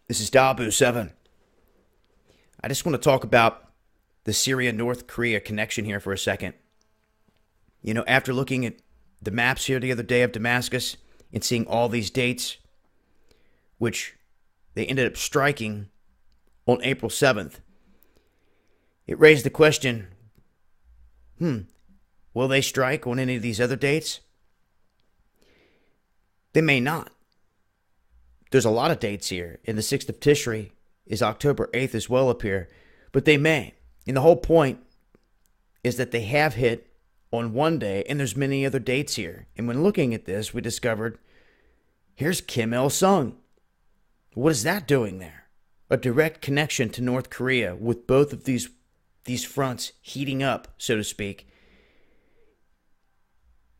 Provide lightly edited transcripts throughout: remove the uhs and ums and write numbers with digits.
This is Dabu7. I just want to talk about the Syria-North Korea connection here for a second. After looking at the maps here the other day of Damascus and seeing all these dates, which they ended up striking on April 7th, it raised the question, will they strike on any of these other dates? They may not. There's a lot of dates here, and the 6th of Tishri is October 8th as well up here, but they may. And the whole point is that they have hit on one day, and there's many other dates here. And when looking at this, we discovered, here's Kim Il-sung. What is that doing there? A direct connection to North Korea with both of these fronts heating up, so to speak.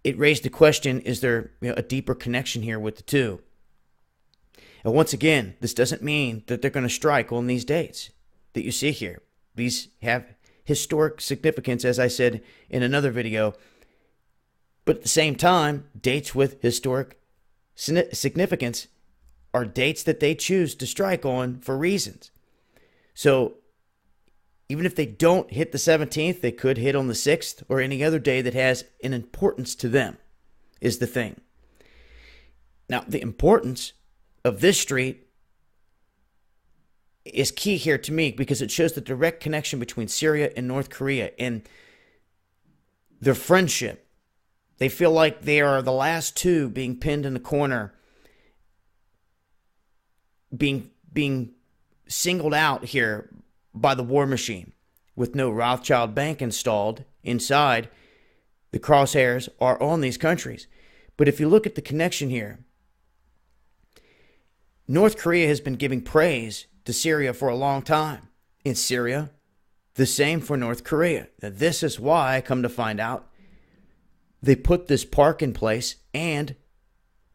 It raised the question, is there a deeper connection here with the two? And once again, this doesn't mean that they're going to strike on these dates that you see here. These have historic significance, as I said in another video. But at the same time, dates with historic significance are dates that they choose to strike on for reasons. So even if they don't hit the 17th, they could hit on the 6th or any other day that has an importance to them, is the thing. Now, the importance of this street is key here to me because it shows the direct connection between Syria and North Korea and their friendship. They feel like they are the last two being pinned in the corner, being singled out here by the war machine. With no Rothschild Bank installed inside, the crosshairs are on these countries. But if you look at the connection here, North Korea has been giving praise to Syria for a long time. In Syria, the same for North Korea. Now, this is why, I come to find out, they put this park in place and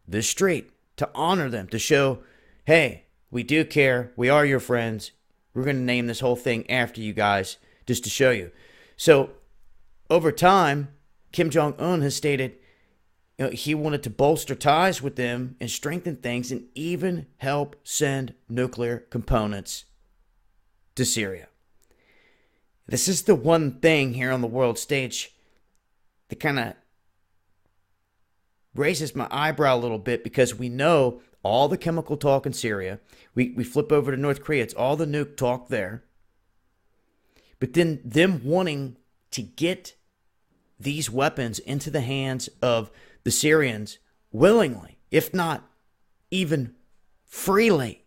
this street to honor them, to show, hey, we do care, we are your friends, we're going to name this whole thing after you guys, just to show you. So, over time, Kim Jong-un has stated he wanted to bolster ties with them and strengthen things and even help send nuclear components to Syria. This is the one thing here on the world stage that kind of raises my eyebrow a little bit because we know all the chemical talk in Syria. We flip over to North Korea. It's all the nuke talk there. But then them wanting to get these weapons into the hands of the Syrians willingly, if not even freely,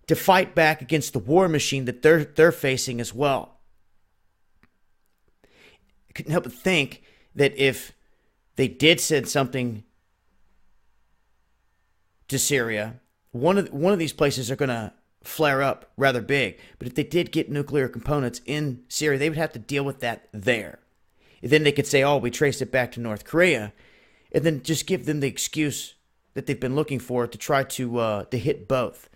to fight back against the war machine that they're facing as well. I couldn't help but think that if they did send something to Syria, one of these places are going to flare up rather big. But if they did get nuclear components in Syria, they would have to deal with that there. And then they could say, oh, we traced it back to North Korea, and then just give them the excuse that they've been looking for to try to hit both.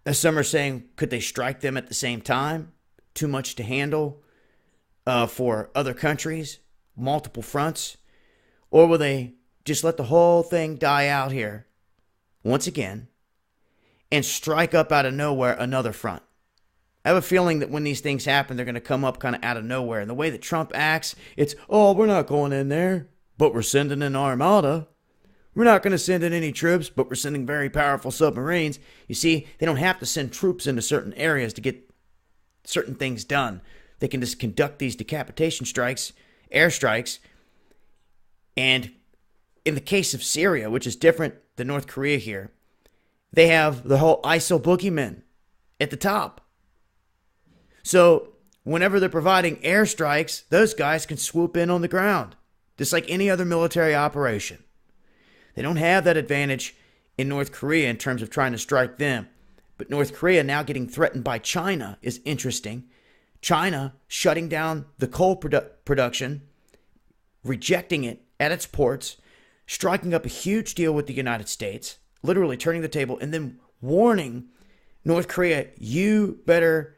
As some are saying, could they strike them at the same time? Too much to handle for other countries, multiple fronts? Or will they just let the whole thing die out here, once again, and strike up out of nowhere another front? I have a feeling that when these things happen, they're going to come up kind of out of nowhere. And the way that Trump acts, it's, oh, we're not going in there, but we're sending an armada. We're not going to send in any troops, but we're sending very powerful submarines. You see, they don't have to send troops into certain areas to get certain things done. They can just conduct these decapitation strikes, airstrikes. And in the case of Syria, which is different than North Korea here, they have the whole ISIL boogeymen at the top. So whenever they're providing airstrikes, those guys can swoop in on the ground, just like any other military operation. They don't have that advantage in North Korea in terms of trying to strike them. But North Korea now getting threatened by China is interesting. China shutting down the coal production, rejecting it at its ports, striking up a huge deal with the United States, literally turning the table, and then warning North Korea, you better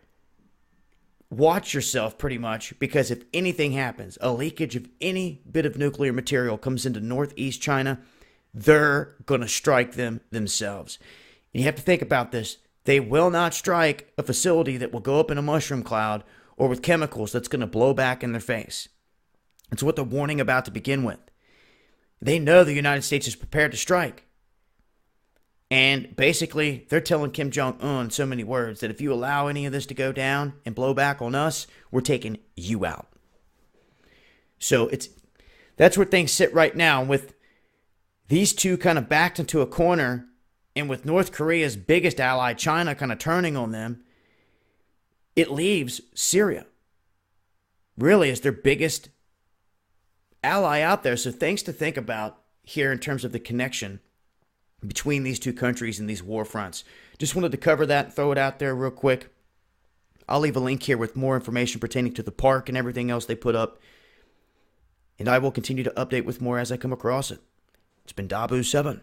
watch yourself pretty much, because if anything happens, a leakage of any bit of nuclear material comes into northeast China, they're going to strike them themselves. And you have to think about this. They will not strike a facility that will go up in a mushroom cloud or with chemicals that's going to blow back in their face. It's what they're warning about to begin with. They know the United States is prepared to strike. And basically, they're telling Kim Jong-un in so many words that if you allow any of this to go down and blow back on us, we're taking you out. So that's where things sit right now, with these two kind of backed into a corner, and with North Korea's biggest ally, China, kind of turning on them. It leaves Syria really as their biggest ally out there. So things to think about here in terms of the connection between these two countries and these war fronts. Just wanted to cover that and throw it out there real quick. I'll leave a link here with more information pertaining to the park and everything else they put up. And I will continue to update with more as I come across it. It's been Dabu7.